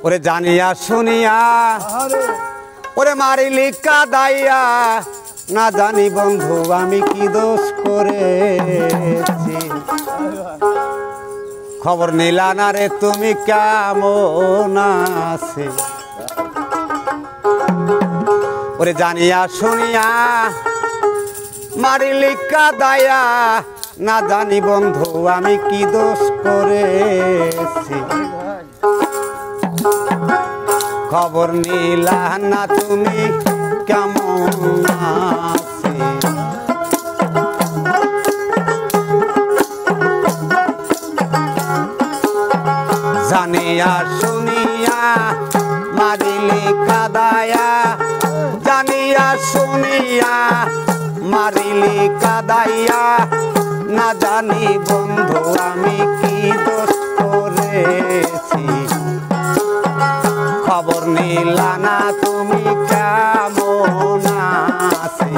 ওরে জানিয়া শুনিয়া ওরে মারিলি কাদাইয়া না জানি বন্ধু আমি কি দোষ করেছি খবর নিলা না রে তুমি কেমন আছো ওরে জানিয়া শুনিয়া মারিলি কাদাইয়া না জানি বন্ধু আমি কি দোষ করেছি খবর নিলা না তুমি কেমন আছো জানিয়া শুনিয়া মারিলি কাদাইয়া জানিয়া শুনিয়া মারিলি কাদাইয়া না জানি বন্ধু আমি কি দোষ করেছি খবর নিলা না তুমি কেমন আছো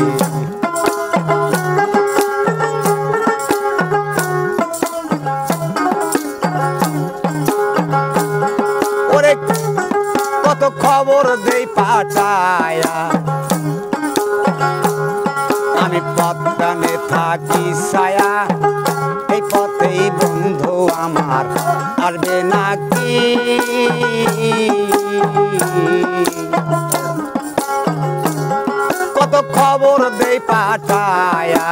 ওরে কত খবর দেই পাঠায়া আমি পথে থাকি ছায়া এই পথেই বন্ধু আমার আসবে নাকি কত খবর দেই পাঠায়া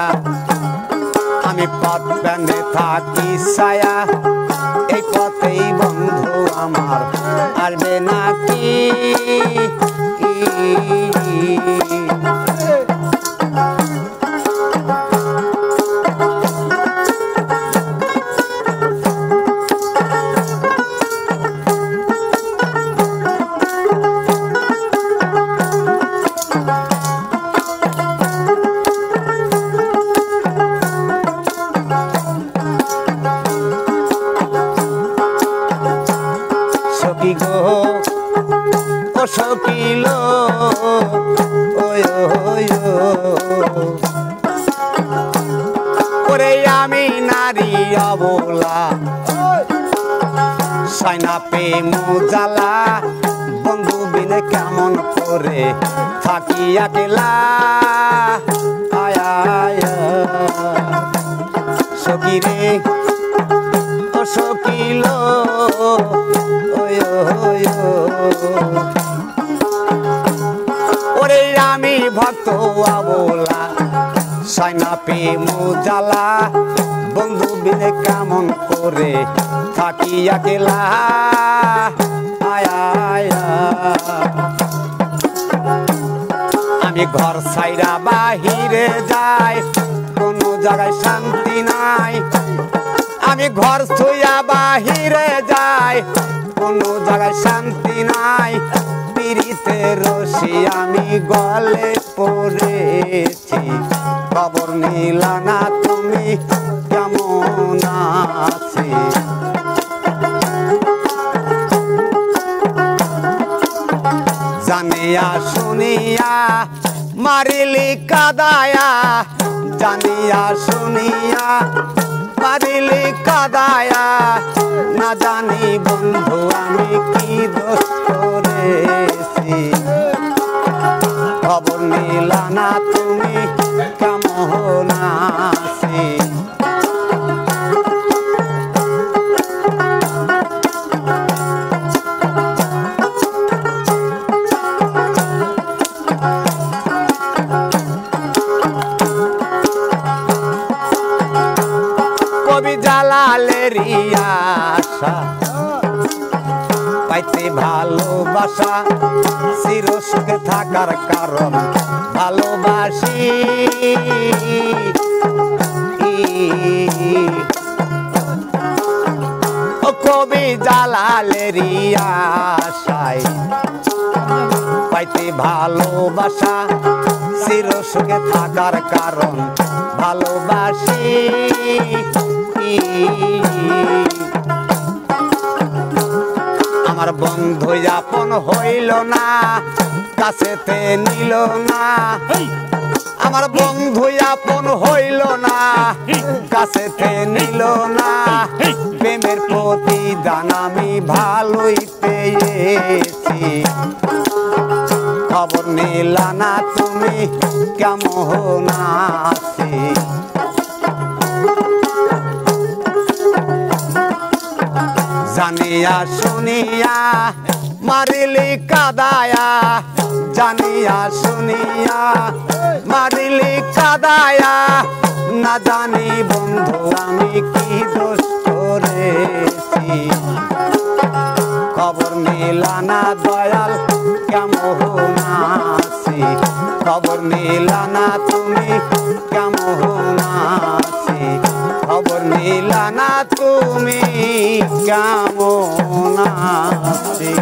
আমি পথে থাকি ছায়া এই পথেই বন্ধু আমার আসবে নাকি সকিল ওরে আমি নারী অবলা সাইনা প্রেম জ্বালা বন্ধু বিনে কেমন করে থাকি একলা সখী রে ও সকিল ওরে আমি ভক্ত আবোলা সাইনা প্রেম জ্বালা বন্ধু বিনে কেমন করে থাকি একলা আমি ঘর ছাইরা বাহিরে যাই কোনো জায়গায় শান্তি নাই আমি ঘর ছুঁয়া বাহিরে যাই কোনো জায়গায় শান্তি নাই পিরিতে রশি আমি গলে পড়েছি খবর নিলা না তুমি কেমন আছো জানিয়া শুনিয়া মারিলি কাদায়া জানিয়া শুনিয়া মারিলি কাদায়া না জানি বন্ধু আমি কি দোষ করেছি খবর নিলা না তুমি কেমন আছো কবি জালালের আশা পাইতে ভালোবাসা চির সুখে থাকার কারণ ভালোবাসি ও কবি জালালের আশায় পাইতে ভালোবাসা চির সুখে থাকার কারণ ভালোবাসি আমার বন্ধু আপন হইল না কাছেতে নিল না আমার বন্ধু আপন হইল না কাছেতে নিল না প্রেমের প্রতিদান আমি ভালোই পেয়ে করেছি খবর নিলা না তুমি কেমন আছি জানিয়া শুনিয়া মারিলি কাদায়া জানিয়া শুনিয়া মারিলি কাদায়া না জানি বন্ধু আমি কি দোষ করেছি খবর নিলা না দয়াল কেমন আছি খবর নিলা না তুমি কেমন আছি খবর নিলা না তুমি কেমন আছি